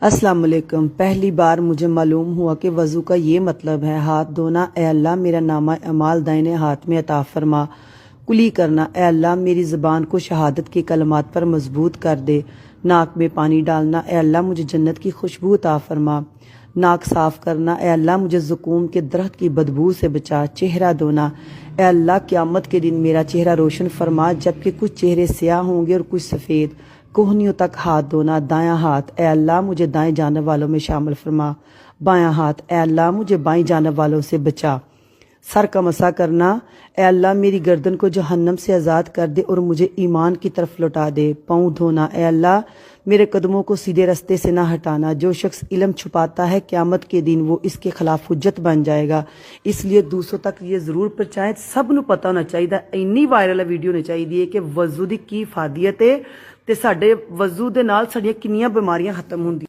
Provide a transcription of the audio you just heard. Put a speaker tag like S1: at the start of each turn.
S1: अस्सलाम वालेकुम। पहली बार मुझे मालूम हुआ कि वज़ू का ये मतलब है हाथ धोना। ए अल्लाह मेरा नामा अमाल दाहिने हाथ में अता फरमा। कुली करना, ए अल्लाह मेरी ज़बान को शहादत के कलमात पर मजबूत कर दे। नाक में पानी डालना, ए अल्लाह मुझे जन्नत की खुशबू अता फरमा। नाक साफ करना, ए अल्लाह मुझे ज़ुकूम के दरख्त की बदबू से बचा। चेहरा धोना, ए अल्लाह क़यामत के दिन मेरा चेहरा रोशन फरमा, जबकि कुछ चेहरे स्याह होंगे और कुछ सफ़ेद। कोहनियों तक हाथ धोना। दायां हाथ, ए अल्लाह मुझे दाएं जानब वालों में शामिल फरमा। बायां हाथ, ए अल्लाह मुझे बाईं जानब वालों से बचा। सर का मसा करना, ए अल्लाह मेरी गर्दन को जहन्नम से आज़ाद कर दे और मुझे ईमान की तरफ लौटा दे। पाँव धोना, ए अल्लाह मेरे कदमों को सीधे रास्ते से ना हटाना। जो शख्स इल्म छुपाता है क़यामत के दिन वो इसके खिलाफ हुज्जत बन जाएगा। इसलिए दूसरों तक ये ज़रूर पहुँचाएं। सब नूं पता होना चाहिए। इन्नी वायरल वीडियो होनी चाहिए कि वज़ू दी की फादियत है ते साडे वज़ू दे नाल साडीआं किन्नियां बीमारियां खत्म होंदी।